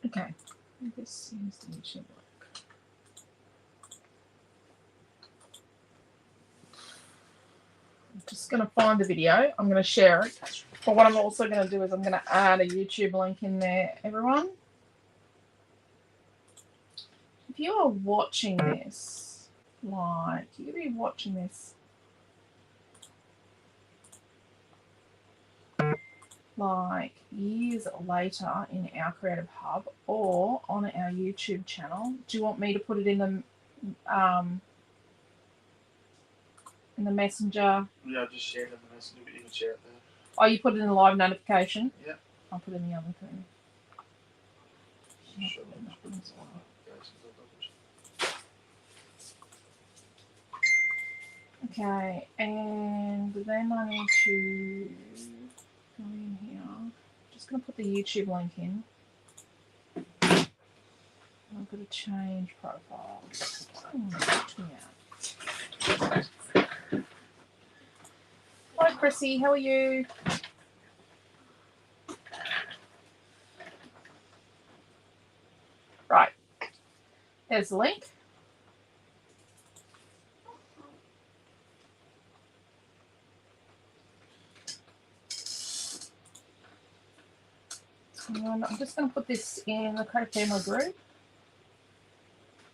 Okay, this seems to work. I'm just going to find the video. I'm going to share it. But what I'm also going to do is I'm going to add a YouTube link in there, everyone. If you are watching this, like, you could be watching this like years later in our Creative Hub or on our YouTube channel. Do you want me to put it in the messenger? Yeah, I've just shared it in the messenger, but you can share it there. Oh, you put it in the live notification? Yeah. I'll put it in the other thing. Sure. Okay, and then I need to go in here. I'm just going to put the YouTube link in. I've got to change profiles. Hi, Chrissy. How are you? Right. There's the link. And I'm just going to put this in the Creative Family group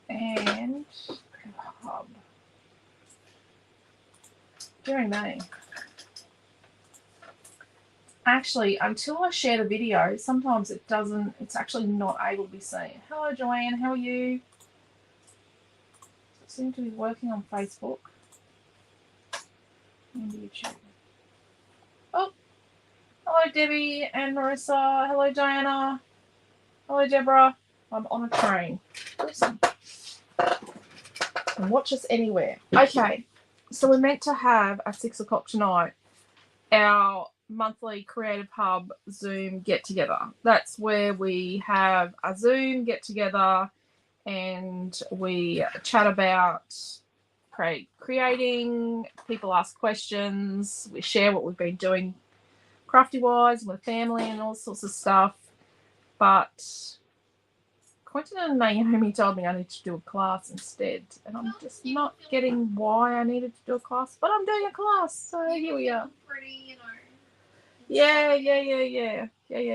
and Creative Hub. Dear me. Actually, until I share the video, sometimes it's actually not able to be seen. Hello, Joanne. How are you? I seem to be working on Facebook and YouTube. Oh, hello, Debbie and Marissa. Hello, Diana. Hello, Deborah. I'm on a train. Awesome. And watch us anywhere. Okay, so we're meant to have at 6 o'clock tonight our monthly Creative Hub Zoom get-together. That's where we have a Zoom get-together and we chat about creating, people ask questions, we share what we've been doing crafty-wise with family and all sorts of stuff. But Quentin and Naomi told me I need to do a class instead, and I'm just not getting why I needed to do a class, but I'm doing a class, so here we are. Pretty, you know. Yeah.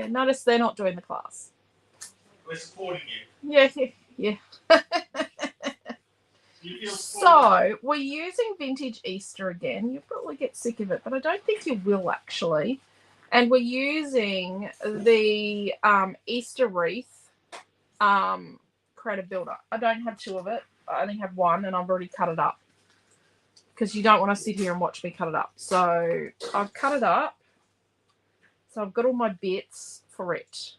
Notice they're not doing the class. We're supporting you. Yeah. You So we're using Vintage Easter again. You'll probably get sick of it, but I don't think you will actually. And we're using the Easter wreath Creative Builder. I don't have two of it. I only have one, and I've already cut it up because you don't want to sit here and watch me cut it up. So I've cut it up. So I've got all my bits for it.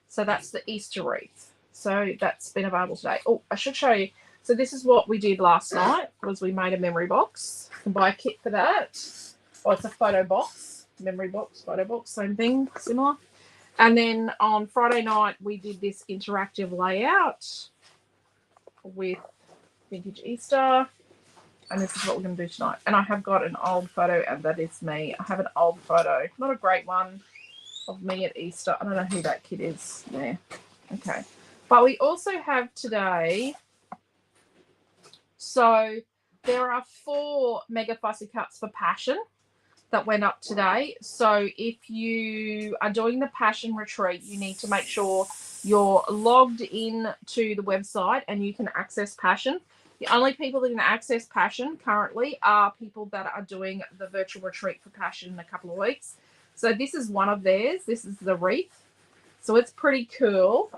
So that's the Easter wreath. So that's been available today. Oh, I should show you. So this is what we did last night, was we made a memory box. You can buy a kit for that. Oh, it's a photo box. Memory box, photo box, same thing, similar. And then on Friday night, we did this interactive layout with Vintage Easter. And this is what we're going to do tonight. And I have got an old photo, and that is me. I have an old photo, not a great one, of me at Easter. I don't know who that kid is there. Okay. But we also have today, so there are 4 Mega Fussy Cuts for Passion that went up today. So if you are doing the Passion Retreat, you need to make sure you're logged in to the website and you can access Passion. The only people that can access Passion currently are people that are doing the virtual retreat for Passion in a couple of weeks. So this is one of theirs. This is the wreath. So it's pretty cool.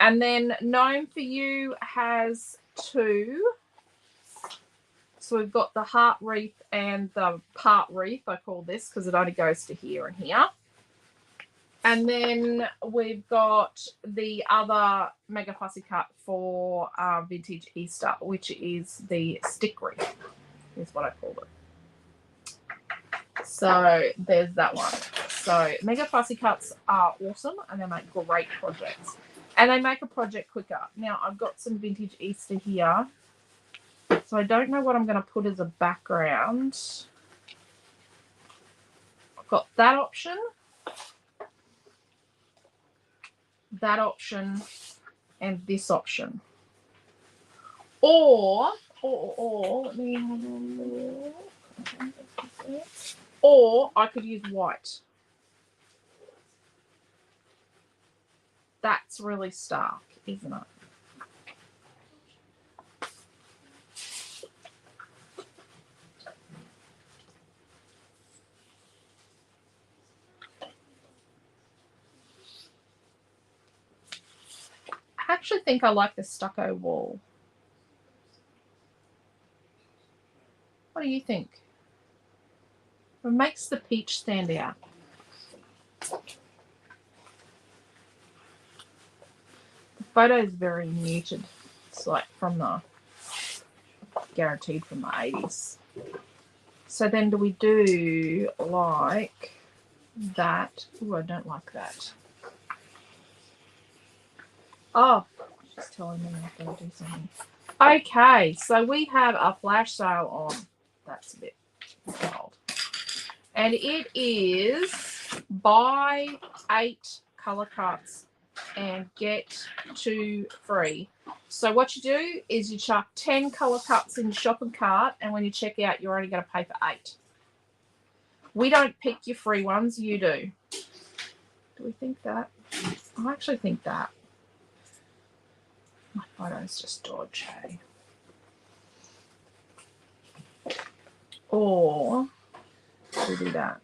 And then Gnome for You has 2. So we've got the heart wreath and the part wreath, I call this, because it only goes to here and here. And then we've got the other Mega Fussy Cut for Vintage Easter, which is the stick wreath, is what I called it. So there's that one. So Mega Fussy Cuts are awesome, and they make great projects. And they make a project quicker. Now, I've got some Vintage Easter here. So I don't know what I'm going to put as a background. I've got that option. that option and this option. Or let me have a look. Or I could use white. That's really stark, isn't it? I actually think I like the stucco wall. What do you think? It makes the peach stand out. The photo is very muted. It's like from the, guaranteed from the 80s. So then do we do like that? Oh, I don't like that. Oh, she's telling me I've got to do something. Okay, so we have a flash sale on. That's a bit old. And it is buy 8 colour cards and get 2 free. So what you do is you chuck 10 colour cuts in your shopping cart, and when you check out, you're only going to pay for 8. We don't pick your free ones, you do. Do we think that? I actually think that. My photo's just dodgy. Or we do that.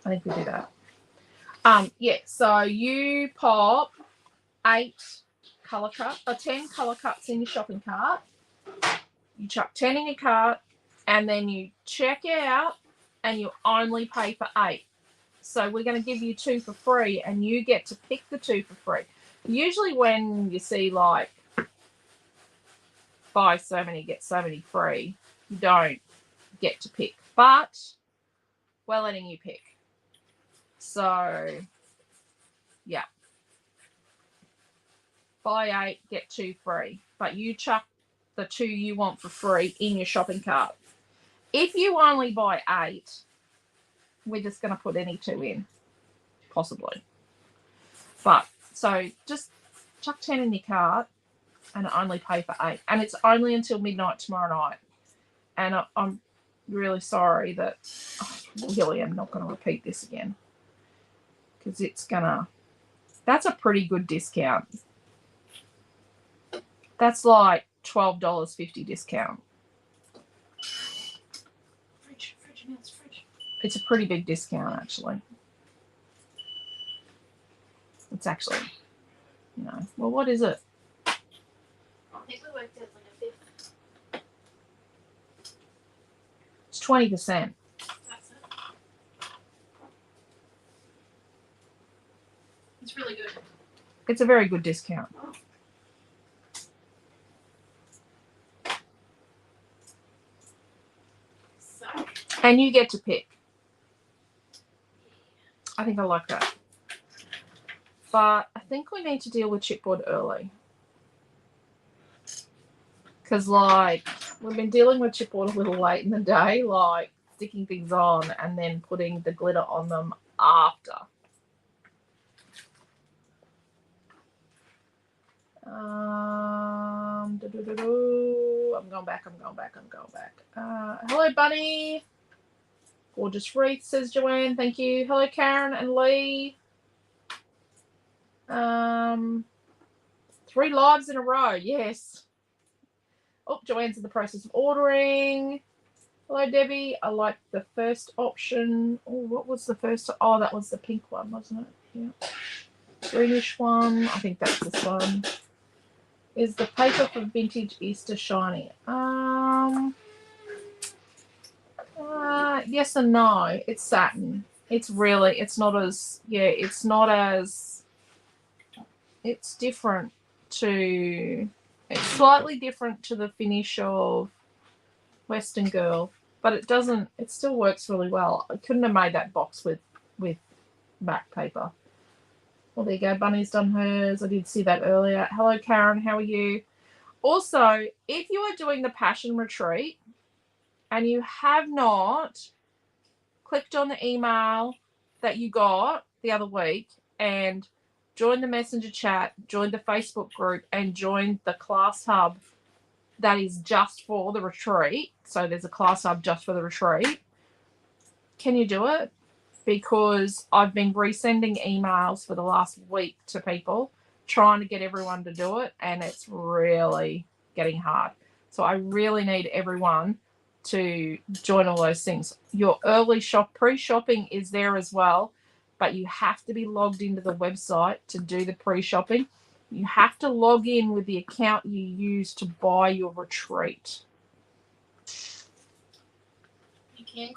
I think we do that. Yeah, so you pop 8 colour cuts, or 10 colour cuts in your shopping cart. You chuck 10 in your cart, and then you check out, and you only pay for 8. So we're going to give you 2 for free, and you get to pick the 2 for free. Usually when you see like buy so many, get so many free, you don't get to pick. But we're letting you pick. So, yeah. Buy 8, get 2 free. But you chuck the 2 you want for free in your shopping cart. If you only buy 8, we're just going to put any 2 in. Possibly. But, so just chuck 10 in your cart and only pay for 8. And it's only until midnight tomorrow night. And I'm really sorry that I really am not going to repeat this again. Because it's going to... That's a pretty good discount. That's like $12.50 discount. Fridge, fridge. It's a pretty big discount, actually. It's actually, you know, well, what is it? I think we worked out like a 5th. It's 20%. That's it. It's really good. It's a very good discount. So. And you get to pick. I think I like that. But I think we need to deal with chipboard early. Because, like, we've been dealing with chipboard a little late in the day, like sticking things on and then putting the glitter on them after. I'm going back. Hello, Bunny. Gorgeous wreath, says Joanne. Thank you. Hello, Karen and Lee. 3 lives in a row. Yes. Oh, Joanne's in the process of ordering. Hello, Debbie. I like the first option. Oh, what was the first? Oh, that was the pink one, wasn't it? Yeah. Greenish one. I think that's this one. Is the paper for vintage Easter shiny? Yes and no. It's satin. It's really, it's not as, yeah, it's not as, it's different to, it's slightly different to the finish of Western Girl, but it doesn't, it still works really well. I couldn't have made that box with back paper. Well, there you go. Bunny's done hers. I did see that earlier. Hello, Karen. How are you? Also, if you are doing the Passion Retreat and you have not clicked on the email that you got the other week and joined the messenger chat, joined the Facebook group, and joined the class hub that is just for the retreat. So there's a class hub just for the retreat. Can you do it? Because I've been resending emails for the last week to people, trying to get everyone to do it, and it's really getting hard. So I really need everyone to join all those things. Your early pre-shopping is there as well, but you have to be logged into the website to do the pre-shopping. You have to log in with the account you use to buy your retreat.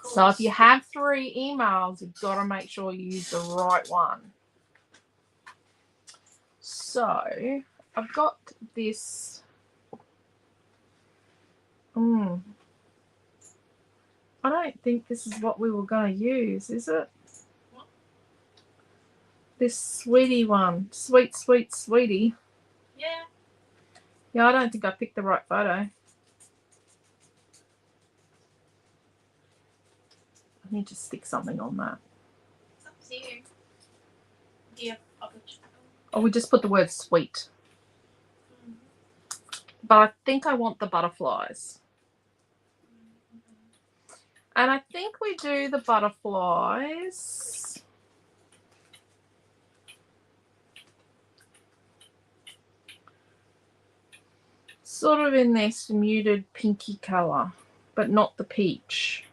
So if you have 3 emails, you've got to make sure you use the right one. So I've got this. I don't think this is what we were going to use, is it? This sweetie one. Sweet, sweet, sweetie. Yeah. Yeah, I don't think I picked the right photo. I need to stick something on that. It's up to you. Yeah. Oh, we just put the word sweet. But I think I want the butterflies. And I think we do the butterflies sort of in this muted pinky colour, but not the peach.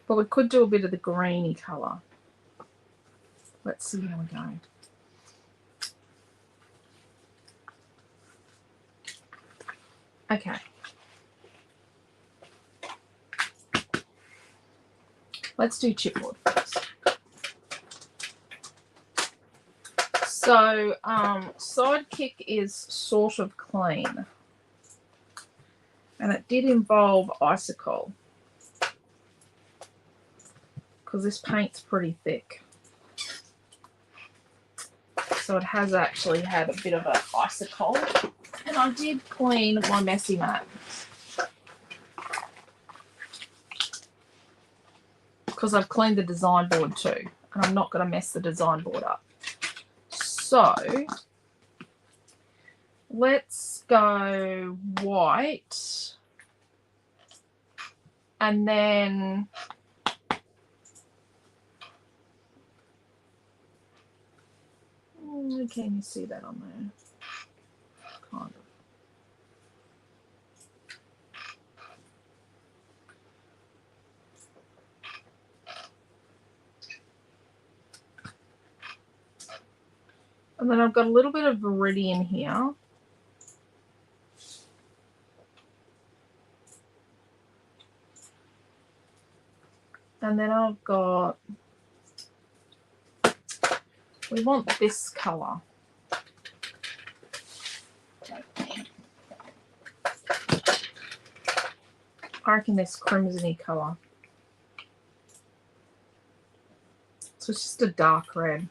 But we could do a bit of the greeny colour. Let's see how we go. Okay. Let's do chipboard first. So Sidekick is sort of clean. And it did involve icicle, because this paint's pretty thick. So it has actually had a bit of an icicle. And I did clean my messy mat, because I've cleaned the design board too. And I'm not going to mess the design board up. So let's go white. And then can you see that on there? Kind of. And then I've got a little bit of Viridian here. And then I've got, we want this colour. I reckon this crimsony colour. So it's just a dark red.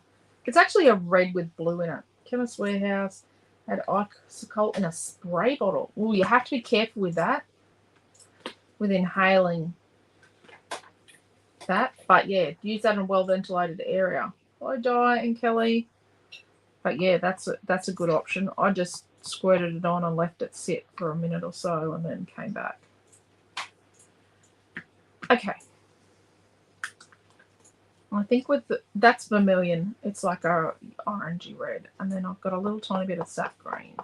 It's actually a red with blue in it. Chemist Warehouse had icicle in a spray bottle. Oh, you have to be careful with that, with inhaling that. But yeah, use that in a well-ventilated area. Hi, Di and Kelly. But yeah, that's a good option. I just squirted it on and left it sit for a minute or so and then came back. Okay. I think that's vermilion. It's like a orangey red. And then I've got a little tiny bit of sap green.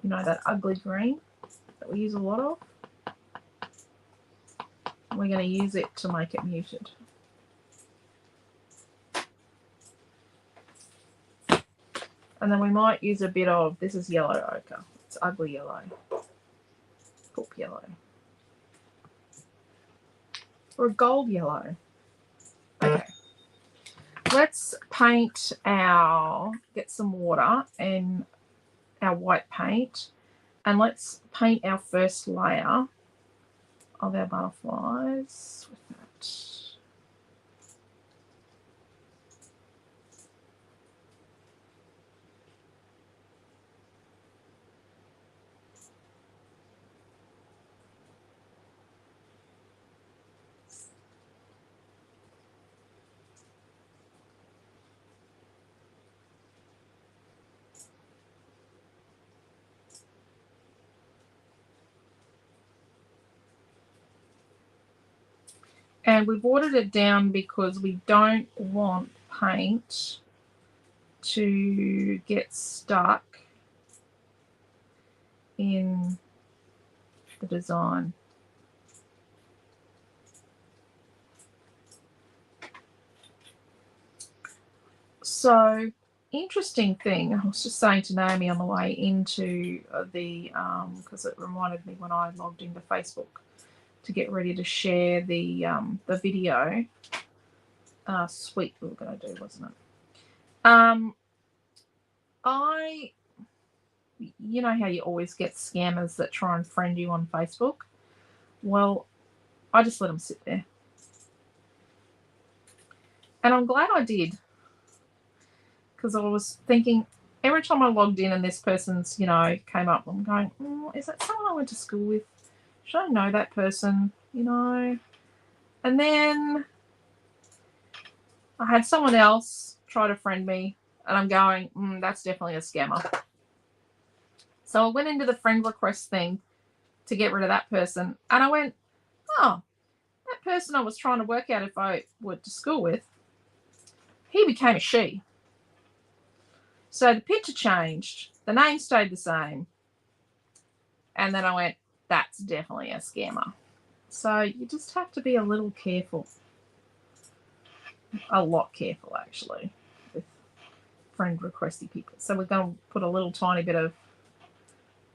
You know, that ugly green that we use a lot of? We're going to use it to make it muted. And then we might use a bit of, this is yellow ochre. It's ugly yellow. Poop yellow. Or a gold yellow. Okay. Let's paint get some water and our white paint. And let's paint our first layer of our butterflies with that. And we've watered it down because we don't want paint to get stuck in the design. So, interesting thing, I was just saying to Naomi on the way into the, because it reminded me when I logged into Facebook to get ready to share the video. Sweet we were going to do, wasn't it? You know how you always get scammers that try and friend you on Facebook? Well, I just let them sit there. And I'm glad I did. Because I was thinking, every time I logged in and this person's, came up, I'm going, is that someone I went to school with? Should I know that person? And then I had someone else try to friend me, and I'm going, that's definitely a scammer. So I went into the friend request thing to get rid of that person, and I went, oh, that person I was trying to work out if I went to school with, he became a she. So the picture changed, the name stayed the same, and then I went, that's definitely a scammer. So you just have to be a little careful. A lot careful, actually, with friend requesty people. So we're going to put a little tiny bit of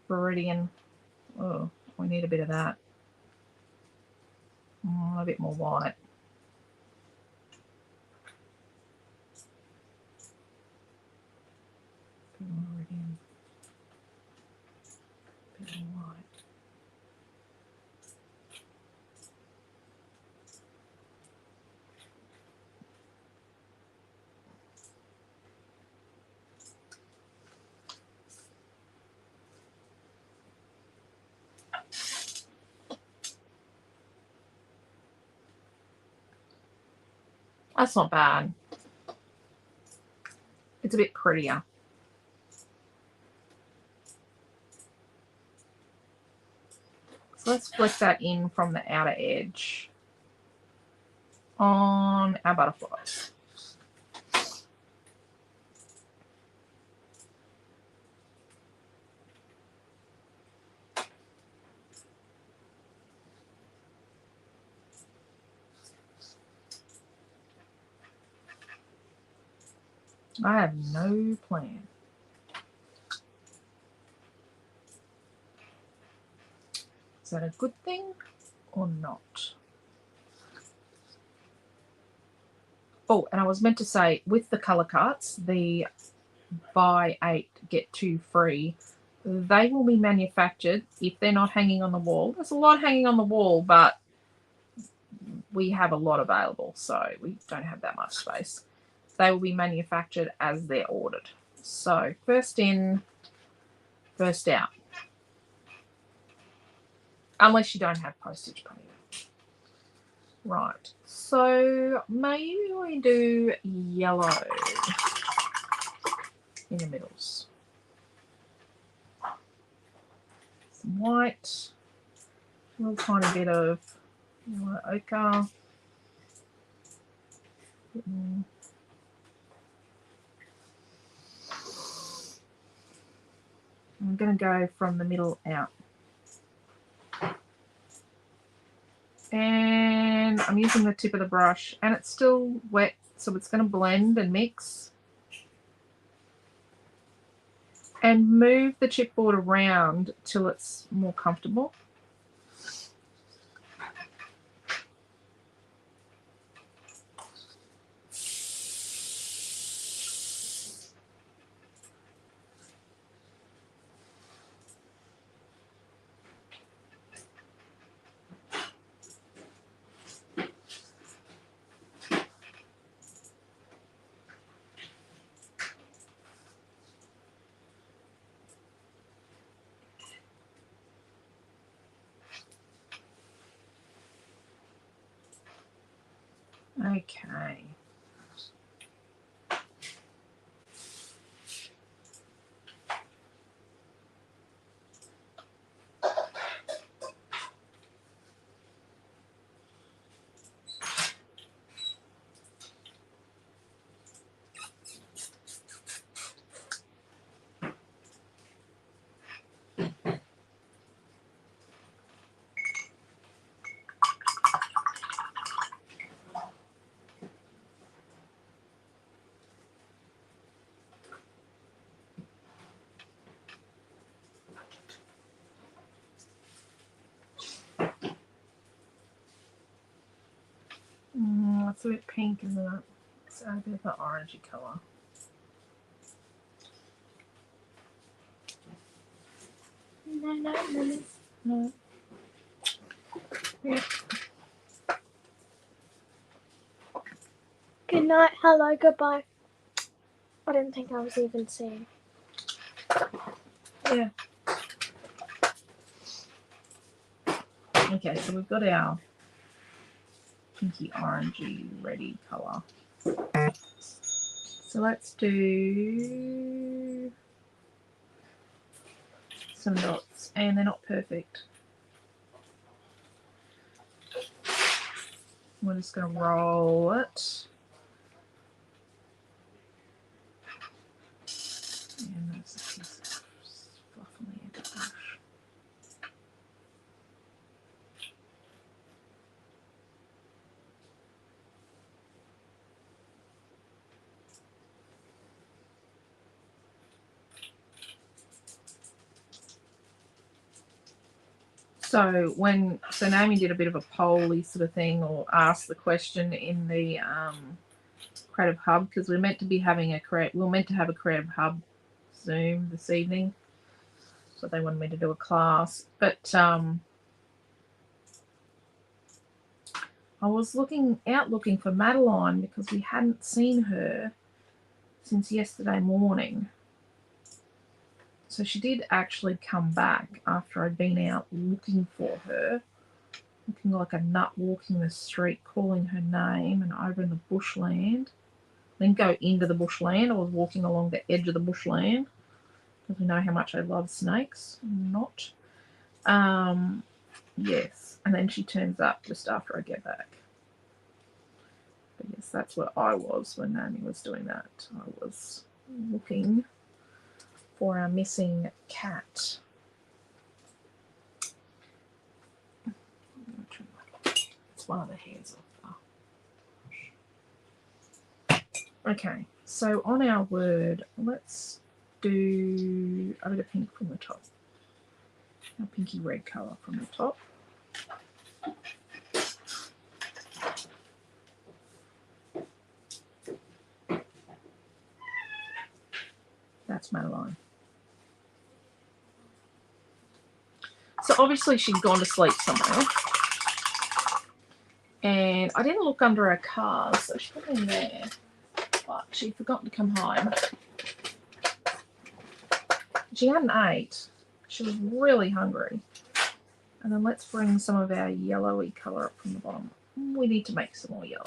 Viridian. Oh, we need a bit of that. A bit more white. Viridian. A bit more white. That's not bad. It's a bit prettier. So let's flick that in from the outer edge on our butterflies. I have no plan. Is that a good thing or not? Oh, and I was meant to say, with the colour carts, the buy 8, get 2 free, they will be manufactured if they're not hanging on the wall. There's a lot hanging on the wall, but we have a lot available, so we don't have that much space. They will be manufactured as they're ordered. So first in, first out. Unless you don't have postage paid. Right, so maybe we do yellow in the middles. Some white, a little tiny bit of yellow ochre. I'm going to go from the middle out. And I'm using the tip of the brush, and it's still wet, so it's going to blend and mix. And move the chipboard around till it's more comfortable. Okay. a bit pink, isn't it? Let's add a bit of that orangey colour. No. Yeah. Good night, hello, goodbye. I didn't think I was even seeing. Yeah. Okay, so we've got our pinky orangey reddy colour. So let's do some dots, and they're not perfect. We're just going to roll it. And there's a piece of fluff on the edge of the brush. So Naomi did a bit of a poll-y sort of thing, or asked the question in the Creative Hub, because we're meant to have a Creative Hub Zoom this evening. So they wanted me to do a class, but I was looking for Madeline because we hadn't seen her since yesterday morning. So she did actually come back after I'd been out looking for her, looking like a nut walking the street, calling her name, and over in the bushland. I didn't go into the bushland. I was walking along the edge of the bushland because we know how much I love snakes. Not. Yes. And then she turns up just after I get back. But yes, that's where I was when Naomi was doing that. I was looking for our missing cat. It's one of the hairs off. Okay, so on our word, let's do a bit of pink from the top. Our pinky red colour from the top. That's Madeline. So obviously she'd gone to sleep somewhere. And I didn't look under her car, so she's probably in there. But she'd forgotten to come home. She hadn't ate. She was really hungry. And then let's bring some of our yellowy colour up from the bottom. We need to make some more yellow.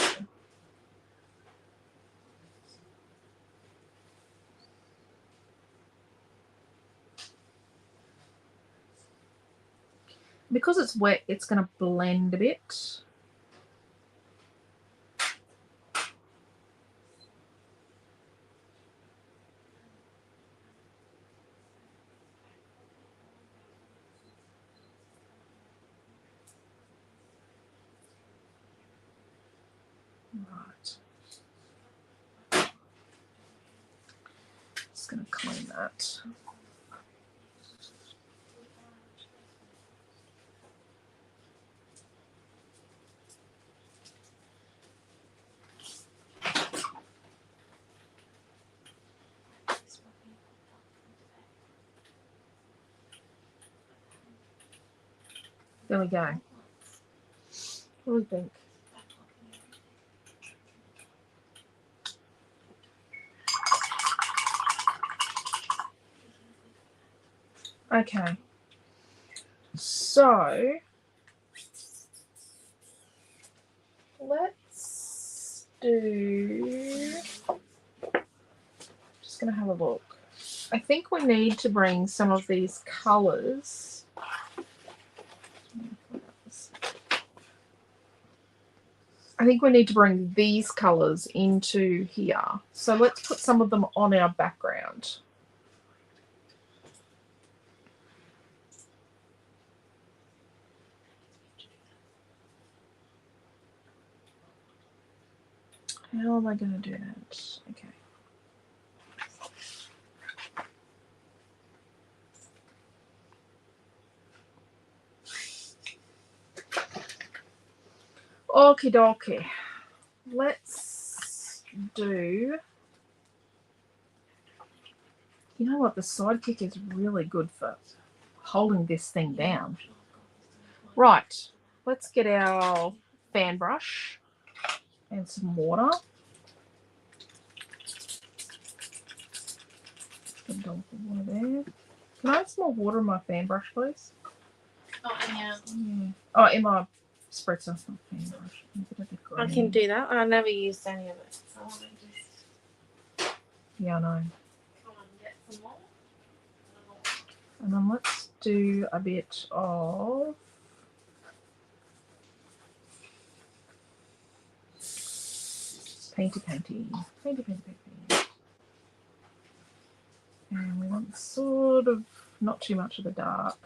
Because it's wet, it's going to blend a bit. Right. Just going to clean that. There we go. What do we think? Okay. So let's do, just going to have a look. I think we need to bring some of these colours. I think we need to bring these colours into here. So let's put some of them on our background. How am I going to do that? Okay. Okie dokie. let's do... You know what? The Sidekick is really good for holding this thing down. Right. Let's get our fan brush and some water. Put a water there. Can I have some more water in my fan brush, please? Oh, yeah. Oh, in my spritzer, not fan brush. I can do that. I never used any of it. So I want to just... Yeah, I know. Come on, get some more. And then let's do a bit of painty. And we want sort of not too much of the dark.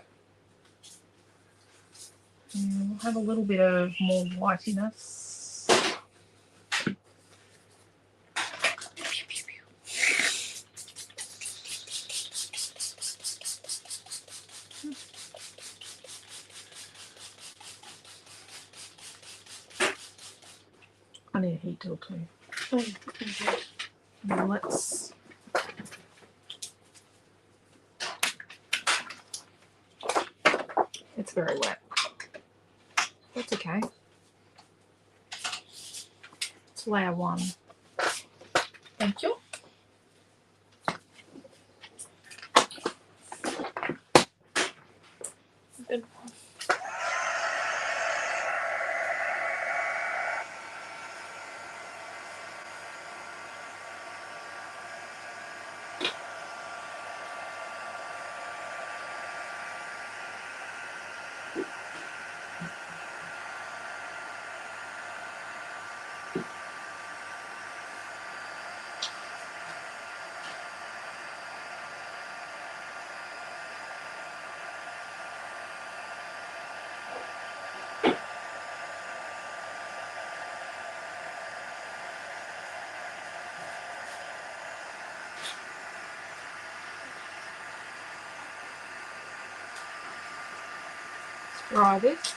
And we'll have a little bit of more whitiness. I need a heat tool too. Now let's it's very wet. That's okay. It's layer one. Thank you. Good. Try this.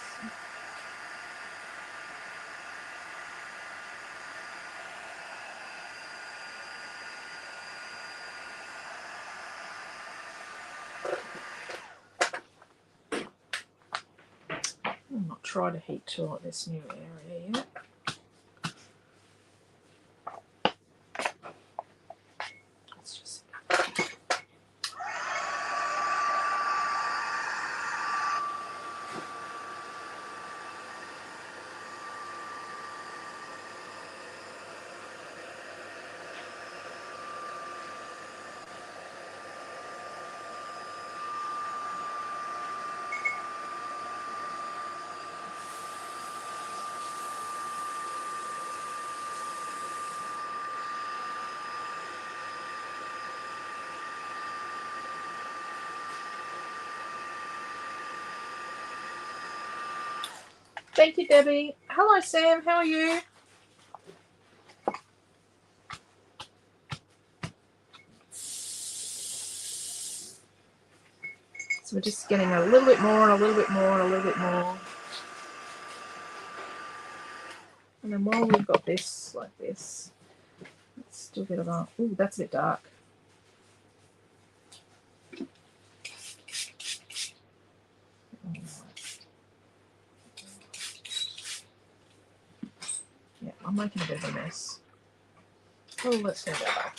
I'm not trying to heat tool at this new area yet. Let's just Thank you, Debbie. Hello, Sam. How are you? So we're just getting a little bit more and a little bit more and a little bit more. And then while we've got this like this, let's do a bit of a... Ooh, that's a bit dark. Yeah, I'm making a bit of a mess. Oh, let's go back.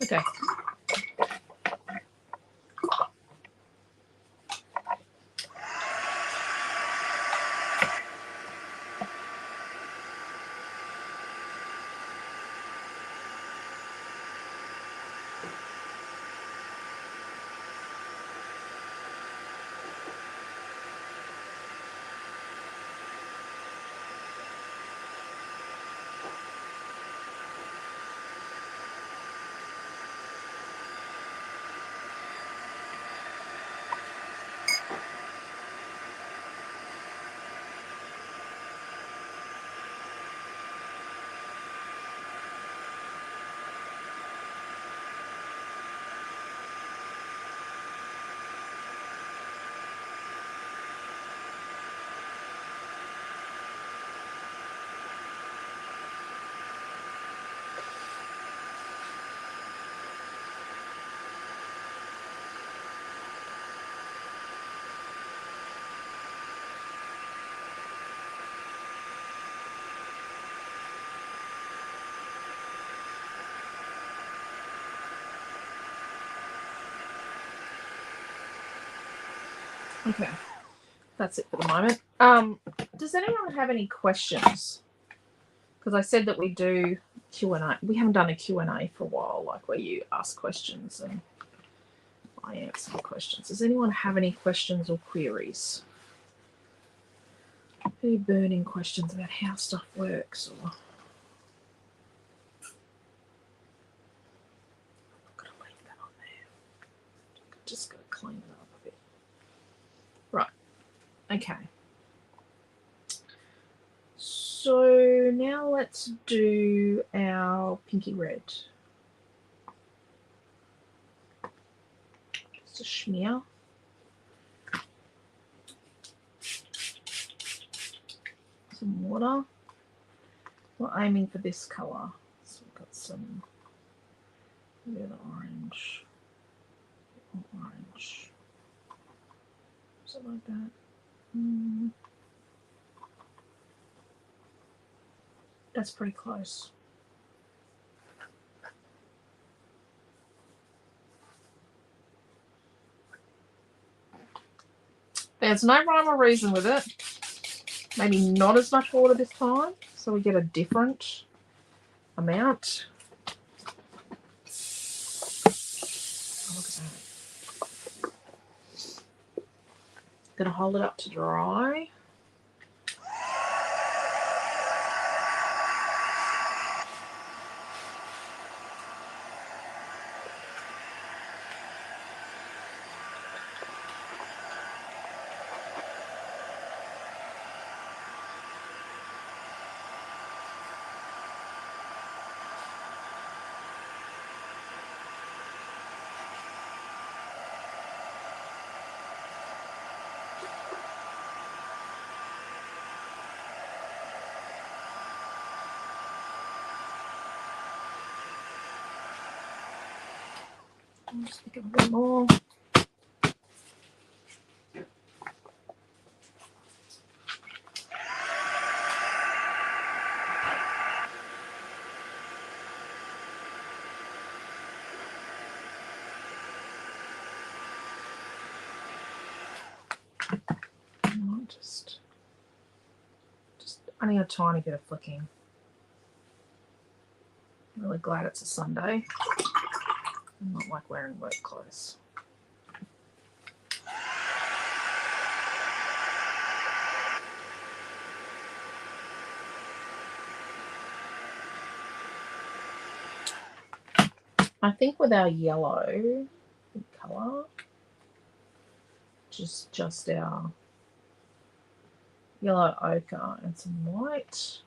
Okay. Okay, that's it for the moment. Does anyone have any questions? Because I said that we do Q&A. We haven't done a Q&A for a while, like where you ask questions and I answer the questions. Does anyone have any questions or queries? Any burning questions about how stuff works? Or gotta leave that on there. Just gotta clean it up a bit. Right. Okay. So now let's do our pinky red. Just a smear. Some water. We're aiming for this colour. So we've got some red orange. Orange. Something like that. That's pretty close. There's no rhyme or reason with it. Maybe not as much water this time, so we get a different amount. Oh, look at that. Gonna hold it up to dry. I'll just pick up a bit more. Just only a tiny bit of flicking. I'm really glad it's a Sunday. I'm not like wearing work clothes. I think with our yellow colour, just our yellow ochre and some white.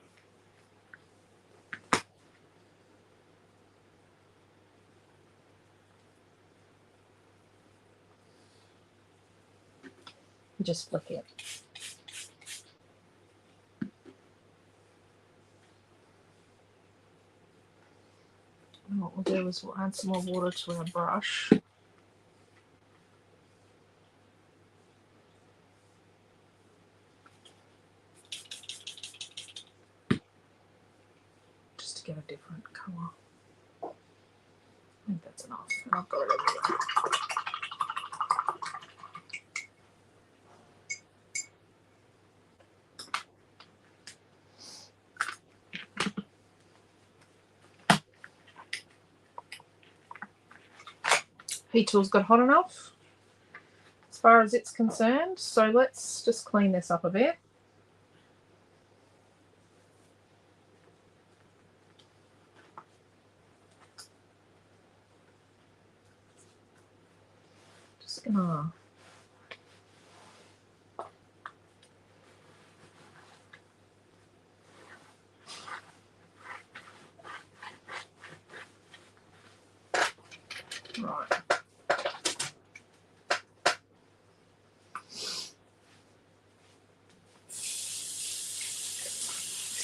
Just flick it. And what we'll do is we'll add some more water to our brush. Just to get a different colour. I think that's enough. And I've got it everywhere. Heat tool's got hot enough as far as it's concerned, so let's just clean this up a bit. Just gonna right.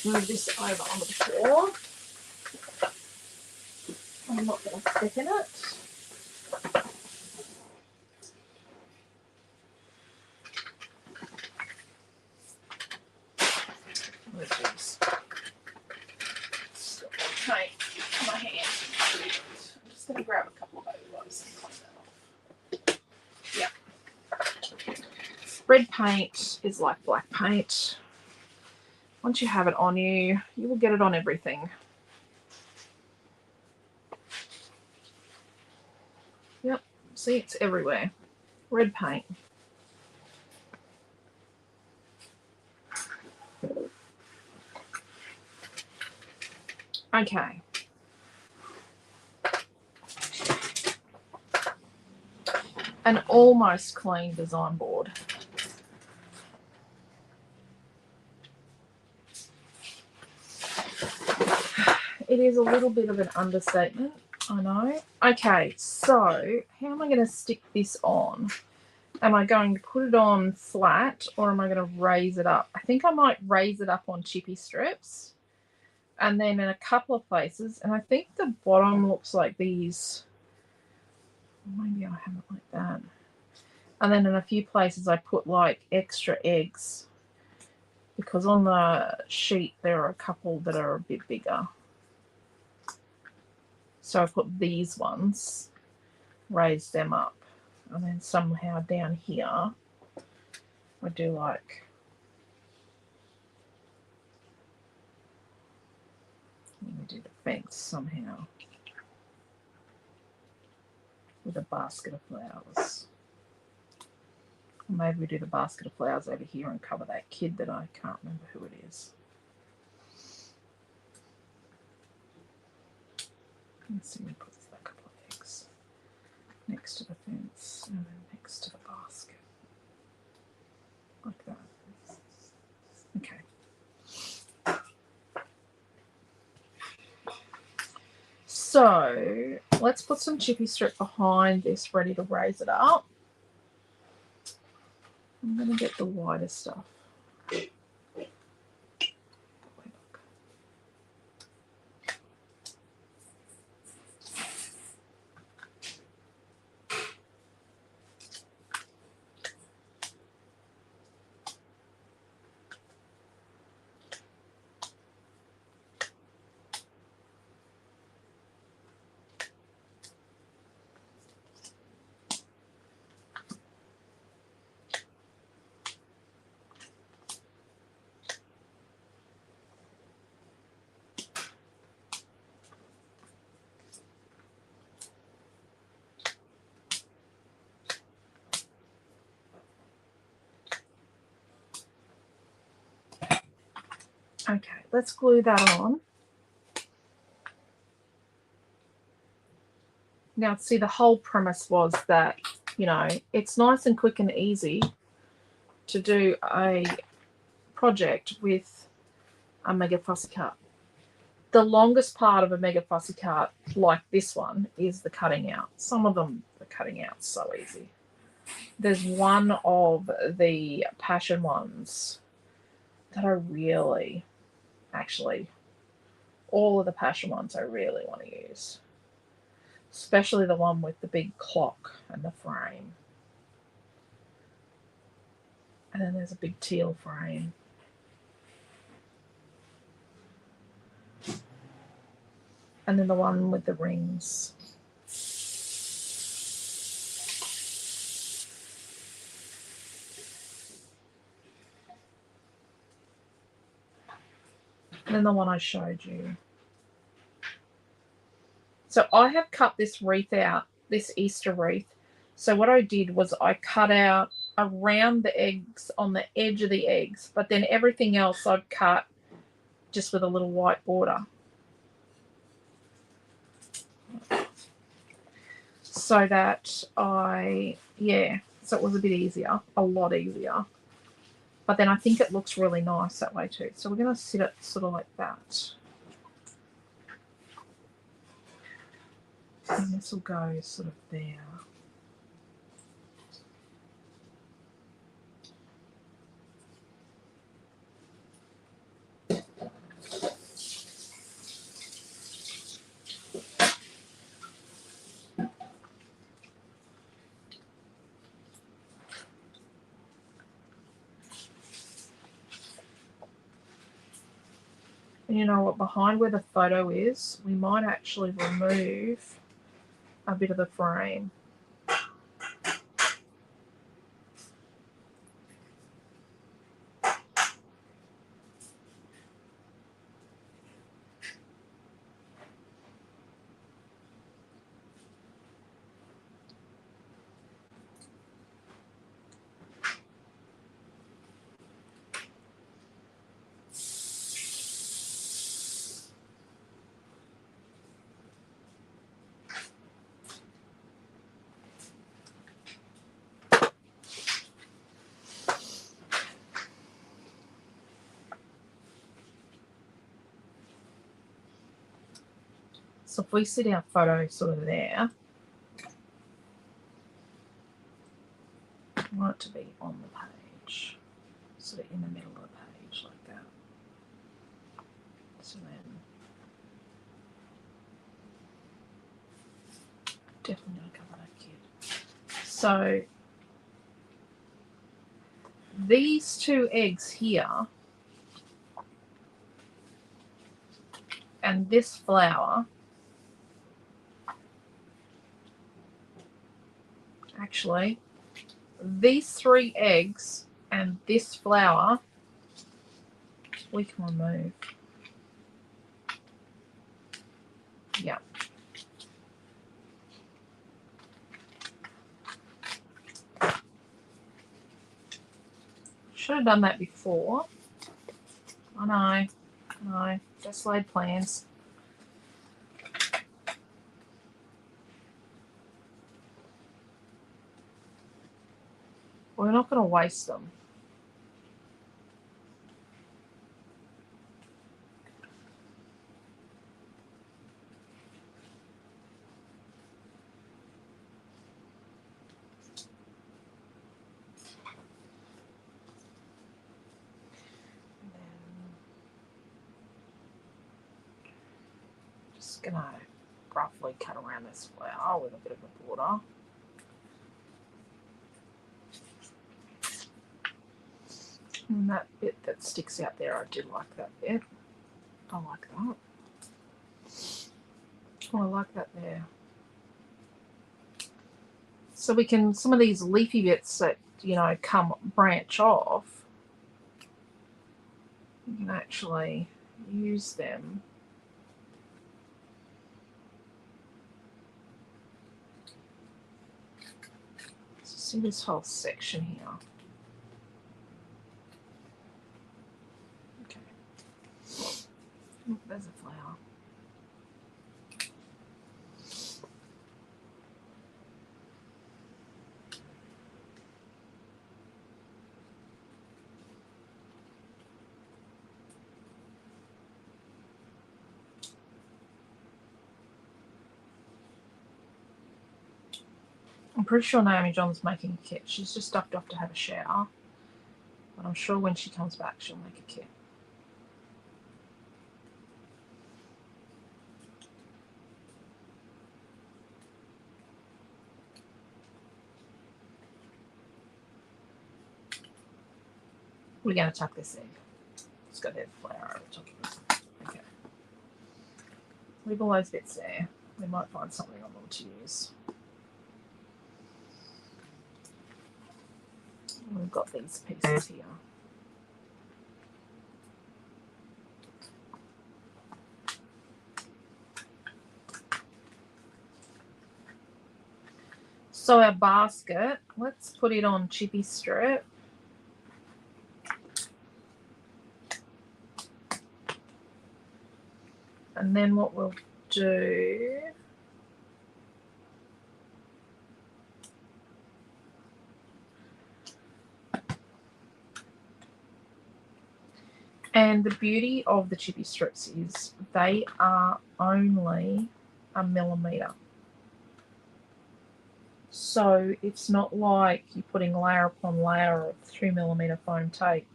Move this over onto the floor. I'm not going to stick in it. Okay, my hand. I'm just going to grab a couple of baby wipes and clean that off. Yeah. Red paint is like black paint. Once you have it on you, you will get it on everything. Yep, see, it's everywhere. Red paint. Okay. An almost clean design board. It is a little bit of an understatement, I know. Okay, so how am I going to stick this on? Am I going to put it on flat or am I going to raise it up? I think I might raise it up on chippy strips. And then in a couple of places, and I think the bottom looks like these. Maybe I have it like that. And then in a few places I put like extra eggs because on the sheet there are a couple that are a bit bigger. So I put these ones, raise them up, and then somehow down here I do like, let me do the fence somehow with a basket of flowers. Or maybe we do the basket of flowers over here and cover that kid that I can't remember who it is. Let's see, we put a couple of eggs next to the fence and then next to the basket. Like that. Okay. So let's put some chippy strip behind this ready to raise it up. I'm going to get the wider stuff. Okay, let's glue that on. Now, see, the whole premise was that, you know, it's nice and quick and easy to do a project with a Mega Fussy Cut. The longest part of a Mega Fussy Cut, like this one, is the cutting out. Some of them, the cutting out's so easy. There's one of the passion ones that I really, actually, all of the passion ones I really want to use. Especially the one with the big clock and the frame. And then there's a big teal frame. And then the one with the rings. And then the one I showed you. So I have cut this wreath out, this Easter wreath. So what I did was I cut out around the eggs, on the edge of the eggs, but then everything else I've cut just with a little white border. So that so it was a bit easier, a lot easier. But then I think it looks really nice that way too. So we're going to sit it sort of like that. And this will go sort of there. And you know what, behind where the photo is, we might actually remove a bit of the frame. So if we sit our photo sort of there, I want it to be on the page, sort of in the middle of the page like that. So then, definitely going to cover that kid. So these two eggs here and this flower, actually, these 3 eggs and this flower, we can remove. Yeah. Should have done that before. I know. Just laid plans. We're not going to waste them. Just going to roughly cut around this flower with a bit of a border. And that bit that sticks out there, I do like that bit. I like that. Oh, I like that there. So we can, some of these leafy bits that, you know, branch off, you can actually use them. So see this whole section here. Okay. Oh, there's a flower. I'm pretty sure Naomi John's making a kit. She's just ducked off to have a shower. But I'm sure when she comes back, she'll make a kit. We're going to tuck this egg. It's got that flower over the top of it. Okay. Leave all those bits there. We might find something on them to use. We've got these pieces here. So our basket, let's put it on chippy strip. And then what we'll do, and the beauty of the chippy strips is they are only 1 millimetre. So it's not like you're putting layer upon layer of 3 millimetre foam tape.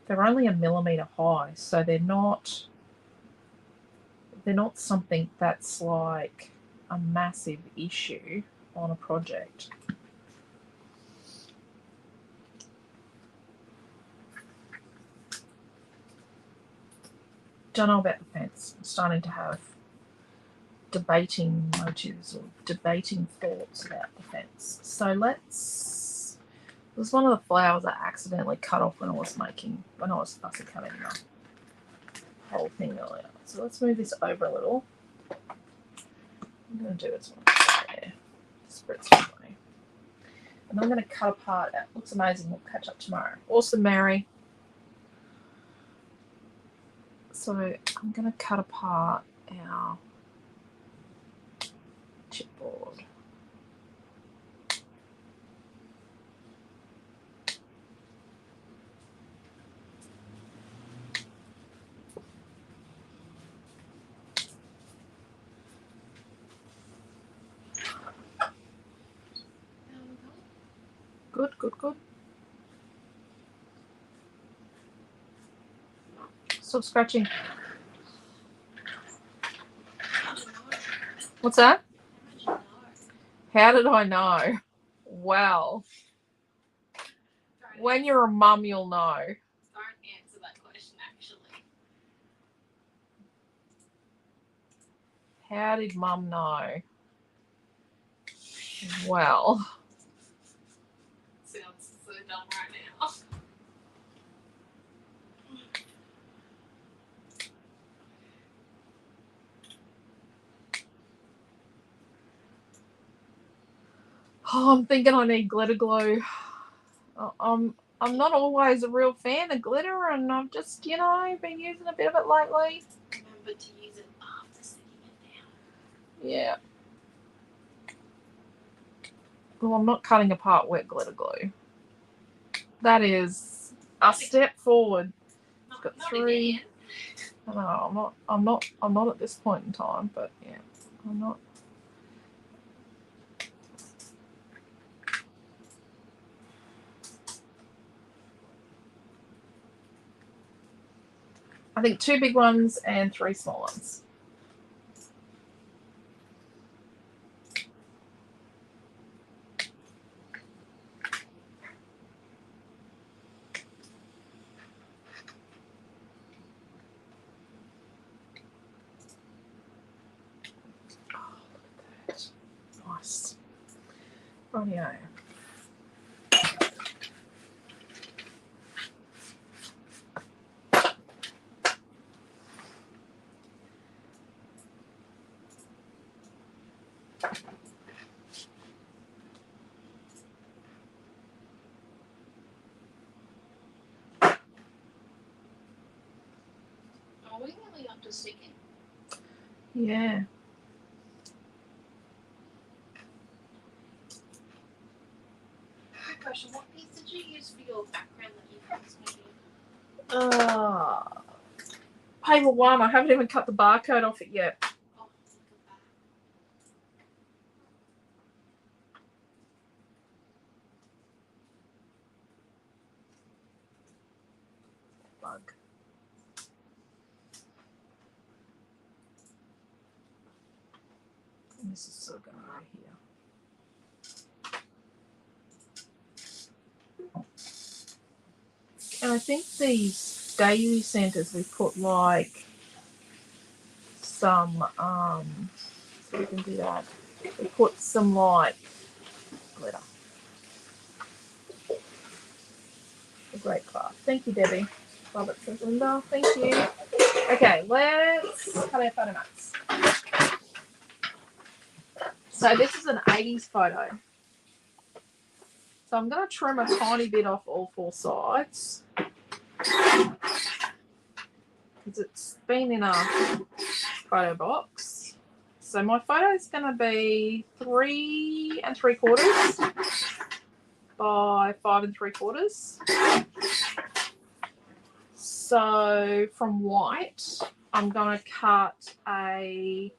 They're only 1 millimetre high, so they're not something that's like a massive issue on a project. Don't know about the fence. I'm starting to have debating motives or debating thoughts about the fence. So let's, it was one of the flowers I accidentally cut off when I was fussy cutting the whole thing earlier. So let's move this over a little. I'm going to do it there. Spritz away. And I'm going to cut apart. That looks amazing. We'll catch up tomorrow. Awesome, Mary. So I'm going to cut apart our chipboard. Good, good, good. Stop scratching. What's that? How did I know? Well, when you're a mum, you'll know. Don't answer that question, actually. How did mum know? Well. Sounds so dumb right now. Oh, I'm thinking I need glitter glue. I'm not always a real fan of glitter, and I've just, you know, been using a bit of it lately. Remember to use it after sitting it down. Yeah. Well, I'm not cutting apart wet glitter glue. That is a step forward. Got Not 3. again. No, I'm not at this point in time, but yeah, I'm not. I think 2 big ones and 3 small ones. Oh, look at that. Nice. Rightio. Are we really up to sticking? Yeah. Quick question, what piece did you use for your background that you promised me? Paper 1. I haven't even cut the barcode off it yet. Oh, look at that. Bug. And this is still going right here. And I think these daily centers we put like some so we can do that. We put some like glitter. A great craft. Thank you, Debbie. Love it, says Linda. Thank you. Okay, let's cut our photo mats. So this is an 80s photo. So I'm going to trim a tiny bit off all 4 sides. Because it's been in a photo box. So my photo is going to be 3 3/4 by 5 3/4. So from white, I'm going to cut a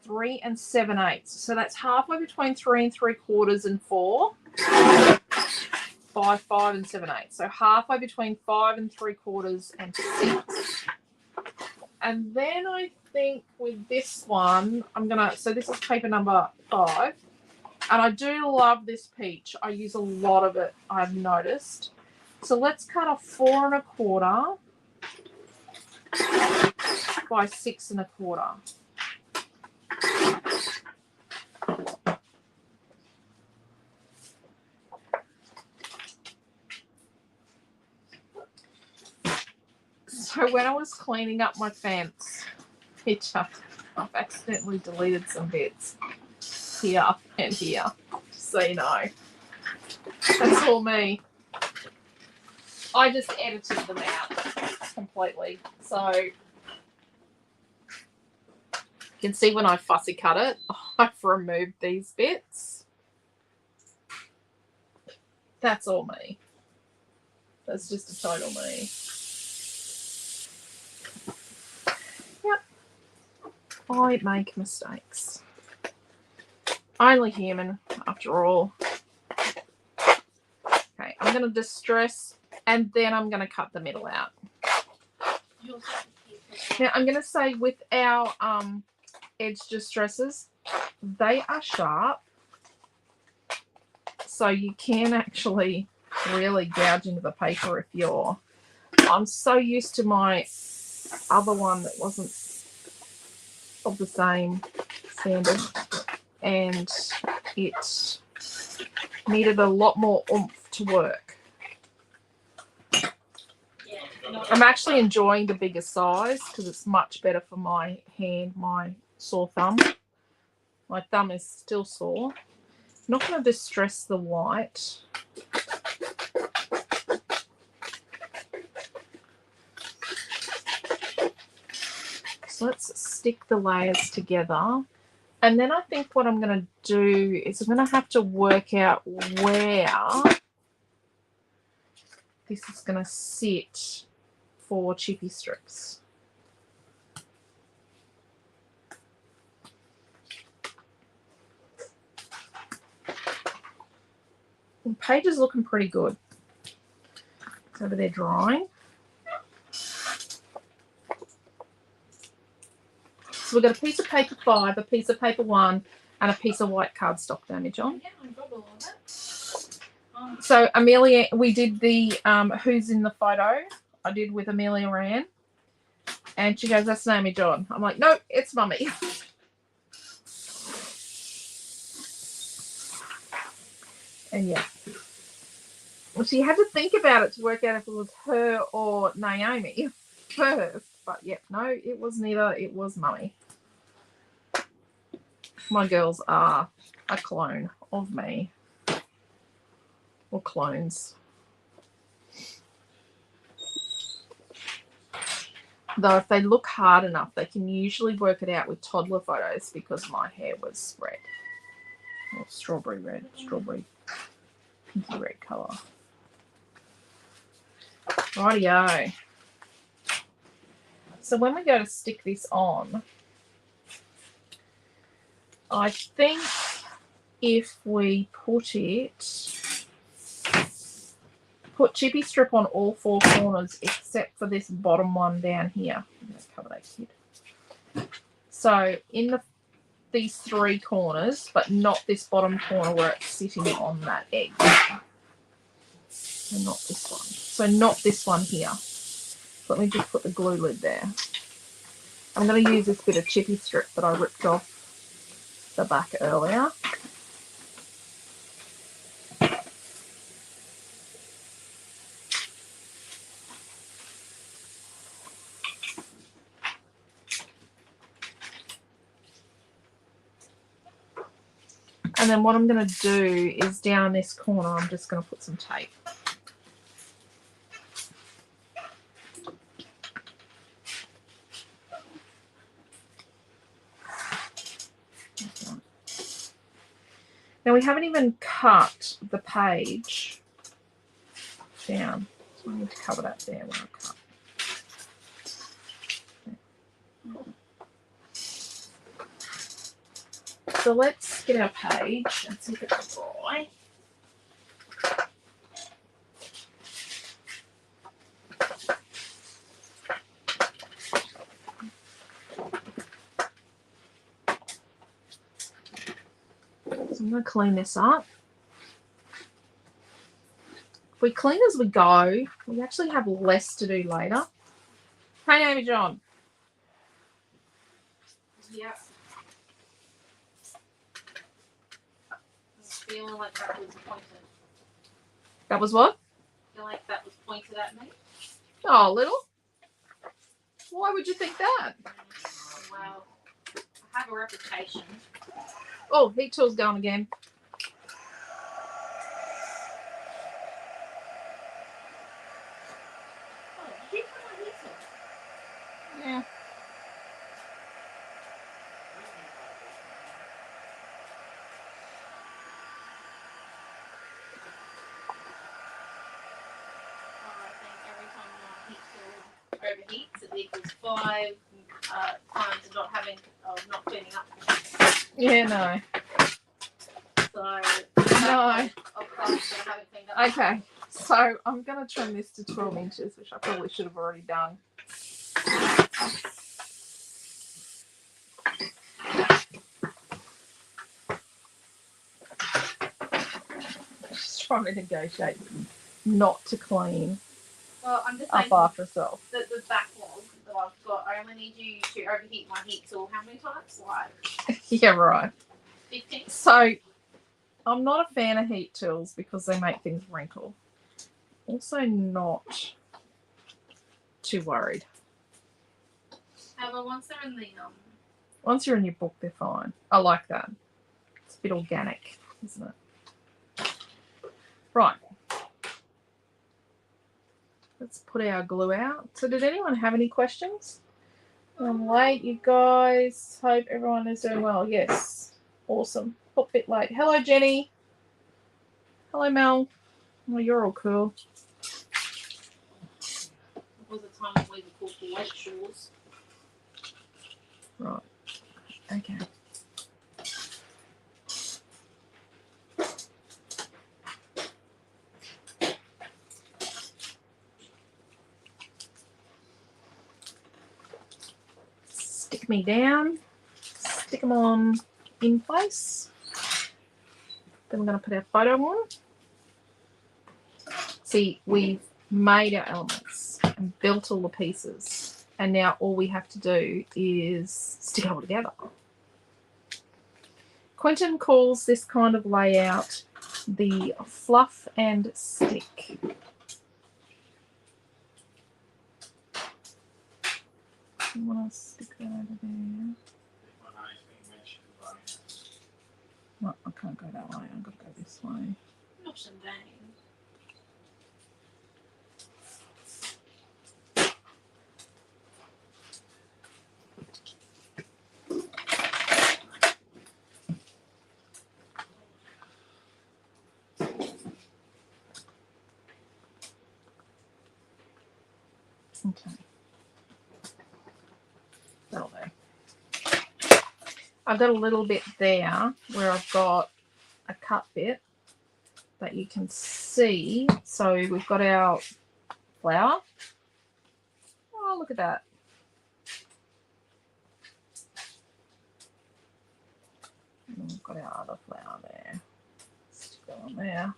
3 7/8. So that's halfway between 3 3/4 and 4 by 5 7/8. So halfway between 5 3/4 and 6. And then I think with this one, I'm going to, so this is paper number 5. And I do love this peach. I use a lot of it, I've noticed. So let's cut a 4 1/4 by 6 1/4. So when I was cleaning up my fence picture, I've accidentally deleted some bits here and here, so you know. That's all me. I just edited them out completely. So you can see when I fussy cut it, I've removed these bits. That's all me. That's just a total me. Yep. I make mistakes. Only human, after all. going to distress, and then I'm going to cut the middle out. Now, I'm going to say with our edge distresses, they are sharp. So you can actually really gouge into the paper if you're... I'm so used to my other one that wasn't of the same standard, and it needed a lot more oomph to work. I'm actually enjoying the bigger size because it's much better for my hand, my sore thumb. My thumb is still sore. I'm not going to distress the white. So let's stick the layers together. And then I think what I'm going to do is I'm going to have to work out where this is going to sit for chippy strips. The page is looking pretty good. It's over there drying. So we've got a piece of paper 5, a piece of paper 1, and a piece of white cardstock damage on. Yeah, I got all of it. So Amelia, we did the who's in the photo. I did with Amelia Rand. And she goes, that's Naomi John. I'm like, no, it's Mummy. And yeah. Well, she had to think about it to work out if it was her or Naomi first. But yeah, no, it was neither. It was Mummy. My girls are a clone of me. Or clones. Though if they look hard enough, they can usually work it out with toddler photos because my hair was red. Or strawberry red. Strawberry pinky red colour. Rightio. So when we go to stick this on, I think if we put chippy strip on all 4 corners except for this bottom one down here. I'm going to cover that kid. So in these 3 corners, but not this bottom corner where it's sitting on that egg. So not this one. So not this one here. Let me just put the glue lid there. I'm going to use this bit of chippy strip that I ripped off the back earlier. And then what I'm going to do is down this corner, I'm just going to put some tape. Now we haven't even cut the page down, so I need to cover that there when I cut. So let's get our page and see if it's dry. So I'm going to clean this up. If we clean as we go, we actually have less to do later. Hey, Amy John. Yeah. Feeling like that was pointed. That was what? I feel like that was pointed at me. Oh, a little? Why would you think that? Well, I have a reputation. Oh, heat tool's going again. Oh, you did put my heat tool. Yeah. Overheats, it equals 5 times of not cleaning up. Yeah, no. So No. of course, I haven't cleaned up. Okay. So I'm going to trim this to 12 inches, which I probably should have already done. Just trying to negotiate not to clean Well, I'm just up saying after itself. that the backlog that I've got, I only need you to overheat my heat tool how many times? Like Yeah, right. 15? So I'm not a fan of heat tools because they make things wrinkle. Also not too worried. However, once they're in the Once you're in your book, they're fine. I like that. It's a bit organic, isn't it? Right. Let's put our glue out. So did anyone have any questions? I'm late, you guys. Hope everyone is doing well. Yes. Awesome. A bit late. Hello, Jenny. Hello, Mel. Oh, you're all cool. was a time when we were called for West Shores. Right. Okay. Stick me down. Stick them on in place. Then we're going to put our photo on. See, we've made our elements and built all the pieces. And now all we have to do is stick it all together. Quentin calls this kind of layout the fluff and stick. You want to stick that over there? No, I can't go that way. I've got to go this way. Not in vain. Okay. That'll do. I've got a little bit there where I've got a cut bit that you can see. So we've got our flower. Oh, look at that. And we've got our other flower there. Stick that on there.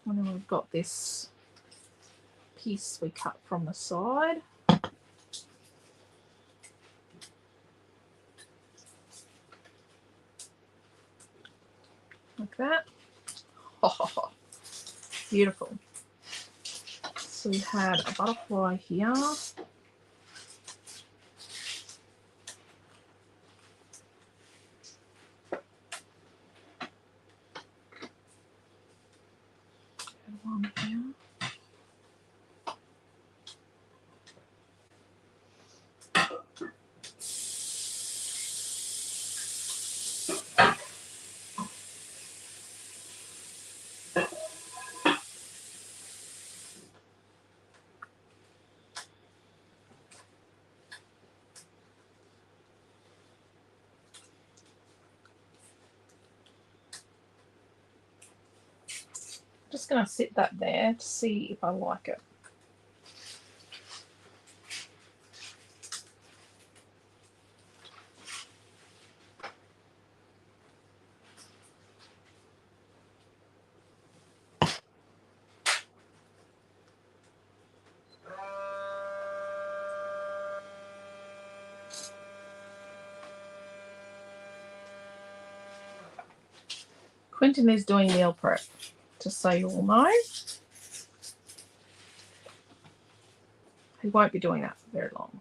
And then we've got this piece we cut from the side. Like that. Oh, beautiful. So we had a butterfly here. One here. Just going to sit that there to see if I like it. Quentin is doing meal prep, just so you all know. He won't be doing that for very long.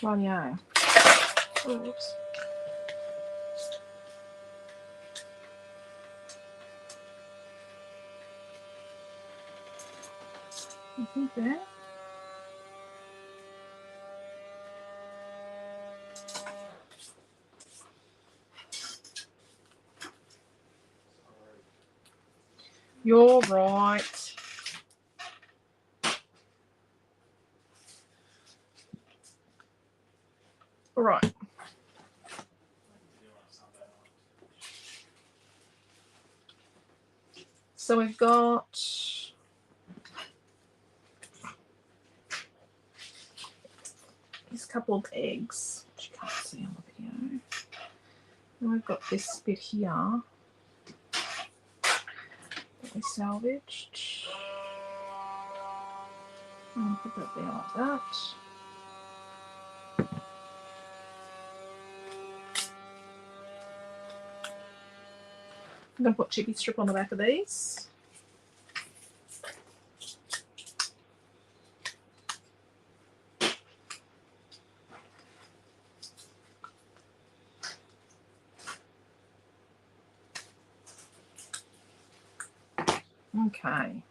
Rightio. Oops. I think there. You're right. All right. So we've got these couple of eggs, which you can't see on the video. And we've got this bit here that we salvaged. And put that there like that. I'm going to put chippy strip on the back of these. Okay.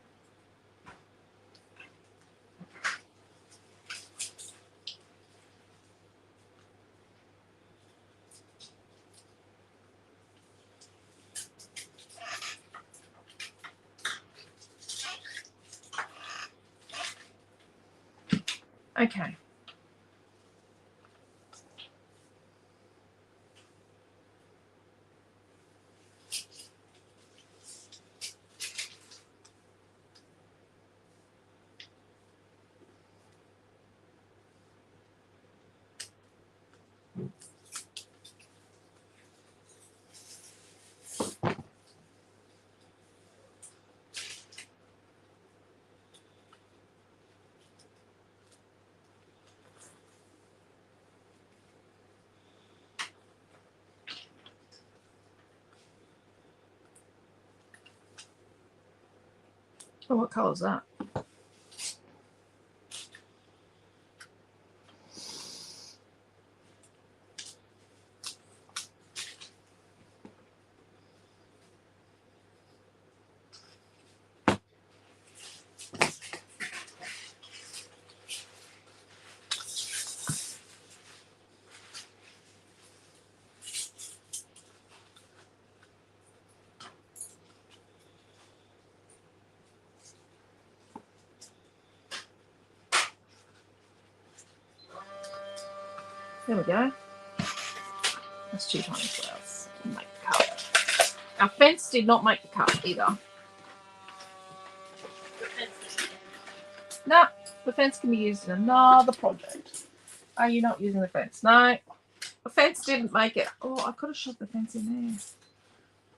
Okay. Oh, what colour is that? There we go. That's 2 tiny flowers. Didn't make the cut. Our fence did not make the cut either. No, the fence can be used in another project. Are you not using the fence? No, the fence didn't make it. Oh, I could have shoved the fence in there.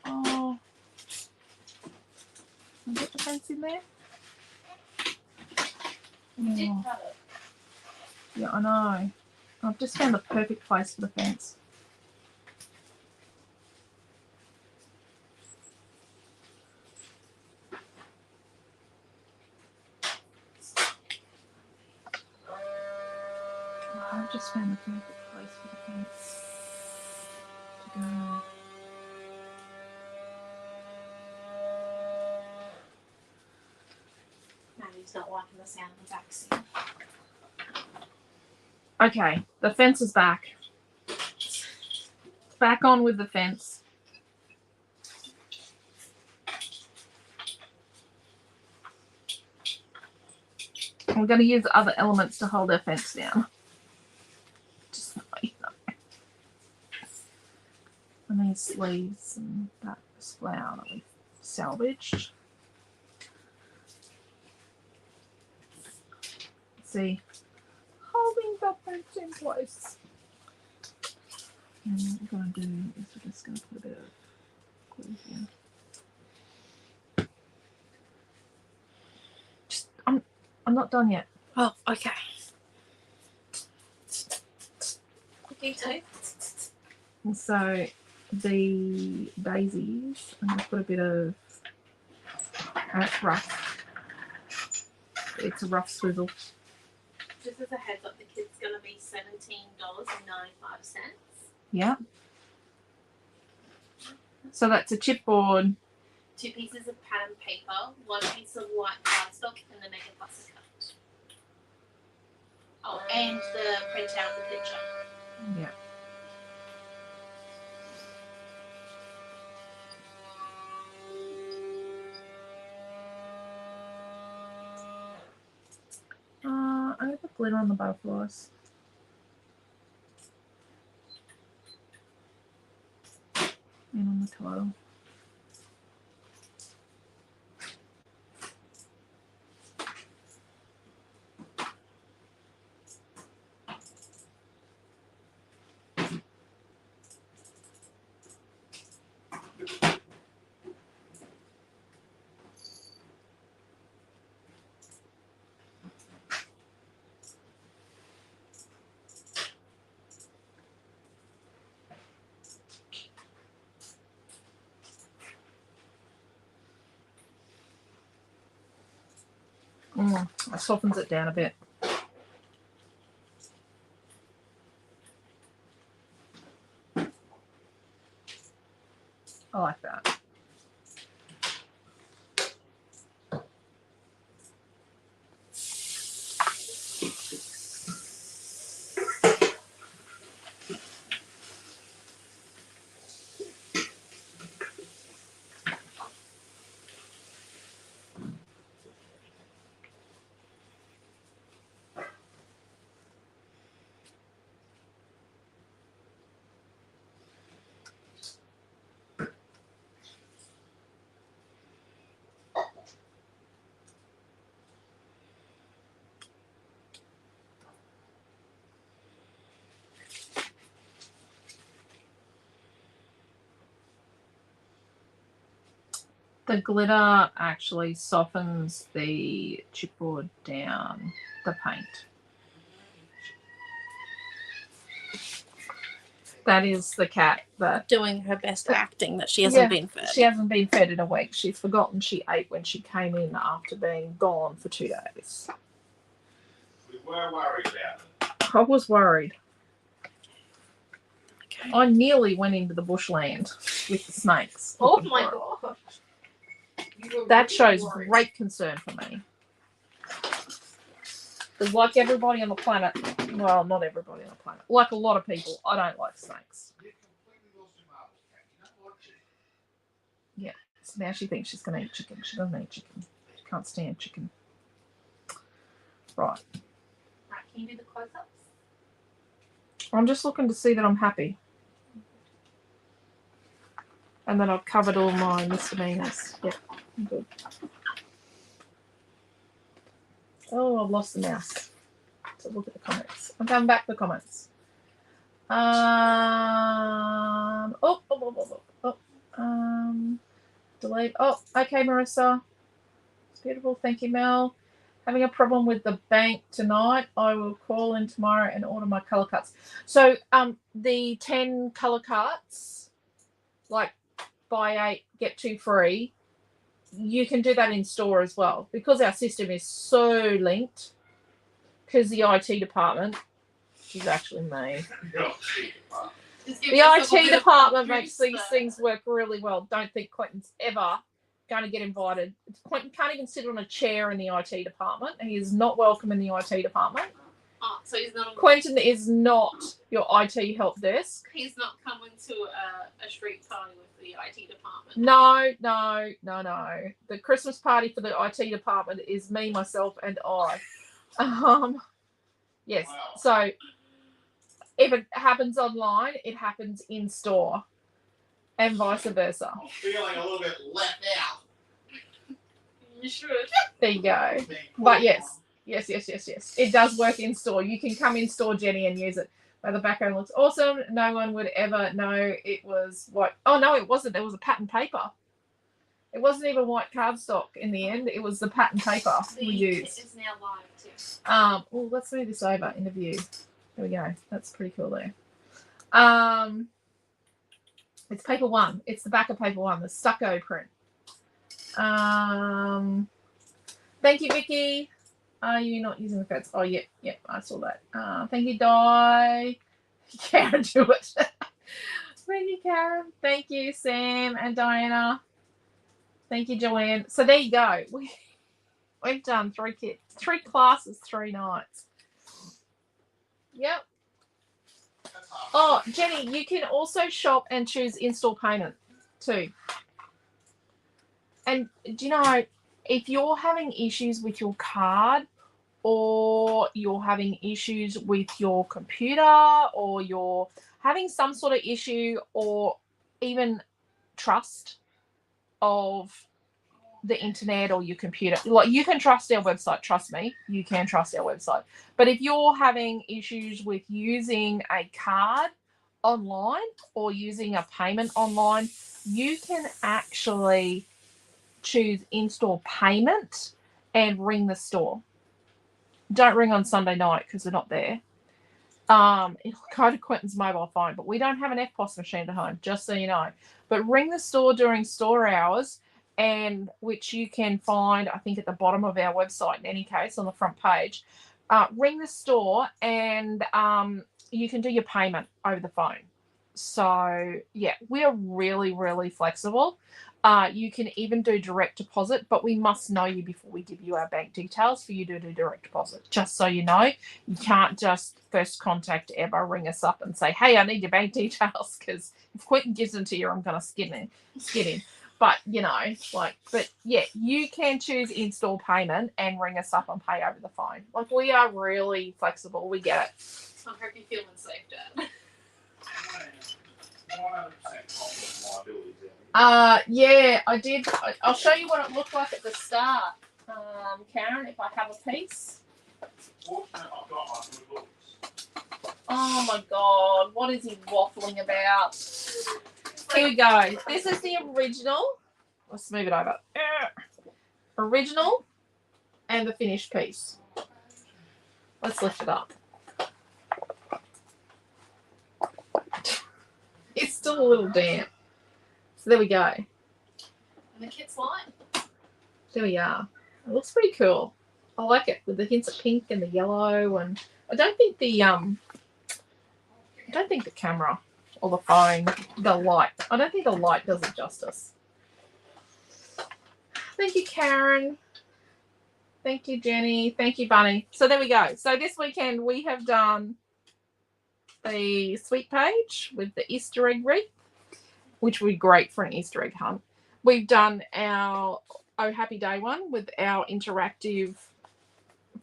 Oh, can I get the fence in there? You did Oh, cut it. yeah, I know. I've just found the perfect place for the fence. I've just found the perfect place for the fence to go. Maddie's not liking the sound of the vaccine. Okay, the fence is back. Back on with the fence. We're going to use other elements to hold our fence down. Just so you know. And these leaves and that flower that we salvaged. See, holding the fence in place. And what we're going to do is we're just going to put a bit of glue here. Just, I'm not done yet. Oh, okay. You too. And so the daisies, I'm going to put a bit of, it's rough. It's a rough swivel. Just as a heads up, the kit's going to be $17.95. Yeah. So that's a chipboard. 2 pieces of pattern paper, 1 piece of white cardstock, and the Mega Fussy cut. Oh, and the print out the picture. Yeah. I put glitter on the butterflies. Hello. It softens it down a bit. I like that. The glitter actually softens the chipboard down, the paint. That is the cat that Doing her best acting that she hasn't been fed. She hasn't been fed in a week. She's forgotten she ate when she came in after being gone for 2 days. We were worried about it. I was worried. Okay. I nearly went into the bushland with the snakes. Oh my god. That shows great concern for me. Because like everybody on the planet, well, not everybody on the planet, like a lot of people, I don't like snakes. Yeah, so now she thinks she's going to eat chicken. She doesn't eat chicken. She can't stand chicken. Right. Right, can you do the close-ups? I'm just looking to see that I'm happy. And then I've covered all my misdemeanors. Yep, I'm good. Oh, I've lost the mouse. So look at the comments. I'm coming back to the comments. Delete. Oh, okay, Marissa. It's beautiful. Thank you, Mel. Having a problem with the bank tonight. I will call in tomorrow and order my color cuts. So, the 10 color cuts, like buy 8, get 2 free. You can do that in store as well because our system is so linked. Because the IT department, which is actually me. The IT department makes these things work really well. Don't think Quentin's ever going to get invited. Quentin can't even sit on a chair in the IT department. He is not welcome in the IT department. Oh, so he's not. Quentin is not your IT help desk. He's not coming to a street party with the IT department. No. The Christmas party for the IT department is me, myself, and I. Yes. Wow. So if it happens online, it happens in store, and vice versa. I'm feeling a little bit left out. You should. There you go. But yes. It does work in store. You can come in store, Jenny, and use it. But the background looks awesome. No one would ever know it was white. Oh no, it wasn't. It was a pattern paper. It wasn't even white cardstock in the end. It was the pattern paper we used. It's now live too. Well, let's move this over in the view. There we go. That's pretty cool there. It's paper 1. It's the back of paper 1, the stucco print. Thank you, Vicky. Are you not using the threads? Oh, yeah, I saw that. Thank you, Di. Karen, do it. Thank you, Karen. Thank you, Sam and Diana. Thank you, Joanne. So there you go. We've done 3 classes, 3 nights. Yep. Oh, Jenny, you can also shop and choose in-store payment too. And do you know, if you're having issues with your card or you're having issues with your computer or you're having some sort of issue or even trust of the internet or your computer. Like, you can trust our website, trust me, you can trust our website. But if you're having issues with using a card online or using a payment online, you can actually choose in-store payment and ring the store. Don't ring on Sunday night because they're not there. It'll go to Quentin's mobile phone, but we don't have an FPOS machine at home, just so you know. But ring the store during store hours, and which you can find, I think, at the bottom of our website in any case, on the front page. Ring the store and you can do your payment over the phone. So, yeah, we are really, really flexible. You can even do direct deposit, but we must know you before we give you our bank details for you to do direct deposit. Just so you know, you can't just first contact ever ring us up and say, hey, I need your bank details, because if Quentin gives them to you, I'm going to skin him. But, you know, but yeah, you can choose in-store payment and ring us up and pay over the phone. Like, we are really flexible. We get it. I hope you're feeling safe, Dad. Yeah, I did. I'll show you what it looked like at the start, Karen, if I have a piece. Oh my God, what is he waffling about? Here we go. This is the original. Let's move it over. Original and the finished piece. Let's lift it up. It's still a little damp. So there we go. And the kit's light. There we are. It looks pretty cool. I like it with the hints of pink and the yellow, and I don't think the camera or the phone, the light. I don't think the light does it justice. Thank you, Karen. Thank you, Jenny. Thank you, Bunny. So there we go. So this weekend we have done the sweet page with the Easter egg wreath, which would be great for an Easter egg hunt. We've done our Oh Happy Day one with our interactive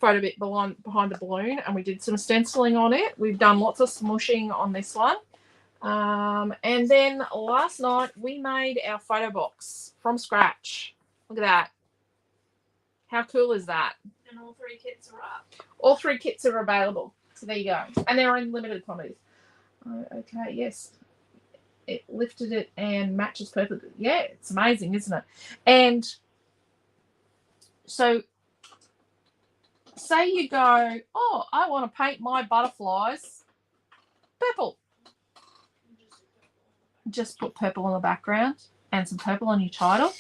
photo bit behind the balloon, and we did some stenciling on it. We've done lots of smushing on this one. And then last night we made our photo box from scratch. Look at that. How cool is that? And all 3 kits are up. All 3 kits are available. So there you go. And they're in limited quantities. Okay, yes. It lifted it and matches perfectly. Yeah, it's amazing, isn't it? And so say you go, oh, I want to paint my butterflies purple. Just put purple on the background and some purple on your title,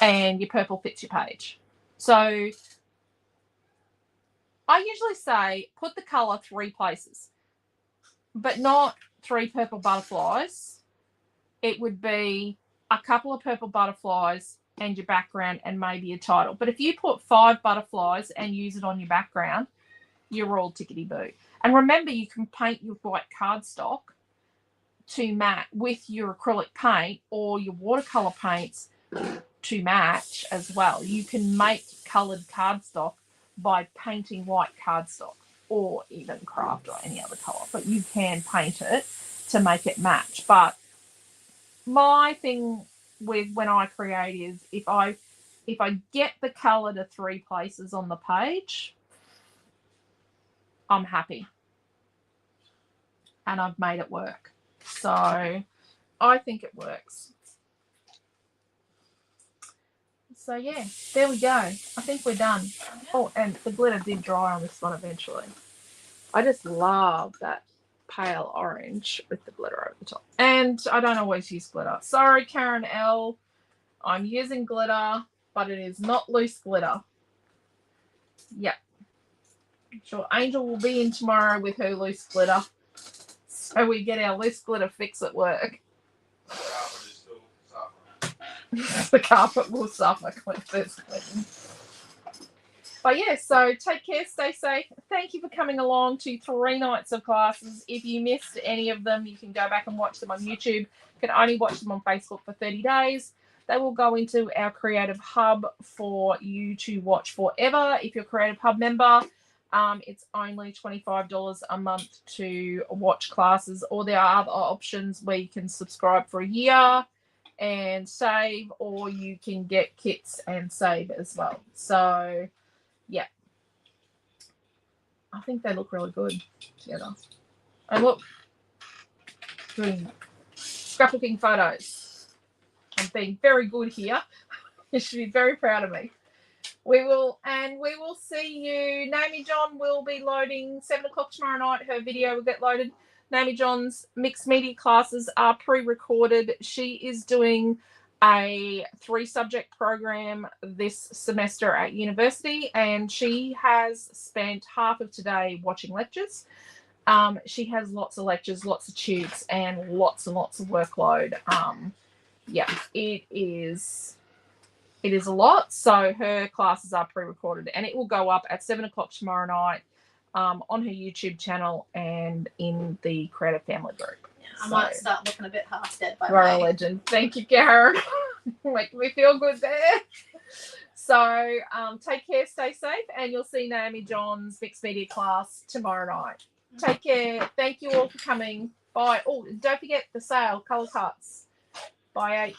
and your purple fits your page. So I usually say put the colour 3 places, but not 3 purple butterflies. It would be a couple of purple butterflies and your background and maybe a title. But if you put 5 butterflies and use it on your background, you're all tickety-boo. And remember, you can paint your white cardstock to match with your acrylic paint or your watercolor paints to match as well. You can make colored cardstock by painting white cardstock, or even craft or any other color, but you can paint it to make it match. But my thing with when I create is if I get the color to 3 places on the page, I'm happy, and I've made it work. So I think it works. So yeah, there we go. I think we're done. Oh, and the glitter did dry on this one eventually. I just love that pale orange with the glitter over the top. And I don't always use glitter. Sorry, Karen L. I'm using glitter, but it is not loose glitter. Yep. I'm sure Angel will be in tomorrow with her loose glitter. So we get our loose glitter fix at work. The carpet will suffer. But yeah, so take care, stay safe. Thank you for coming along to 3 nights of classes. If you missed any of them, you can go back and watch them on YouTube. You can only watch them on Facebook for 30 days. They will go into our Creative Hub for you to watch forever if you're a Creative Hub member. It's only $25 a month to watch classes, or there are other options where you can subscribe for a year and save, or you can get kits and save as well. So, yeah. I think they look really good together. And look, doing scrapbooking photos. I'm being very good here. You should be very proud of me. We will see you. Naomi John will be loading 7 o'clock tomorrow night. Her video will get loaded. Naomi John's mixed media classes are pre-recorded. She is doing a 3-subject program this semester at university, and she has spent half of today watching lectures. She has lots of lectures, lots of tubes, and lots of workload. Yeah, it is a lot. So her classes are pre-recorded, and it will go up at 7 o'clock tomorrow night on her YouTube channel and in the Creator Family group. Yeah, I might start looking a bit half dead by You are a May. legend. Thank you, Karen. Making me feel good there. So take care, stay safe, and you'll see Naomi John's mixed media class tomorrow night. Take care. Thank you all for coming. Bye. Oh, don't forget the sale, colour cuts. By 8.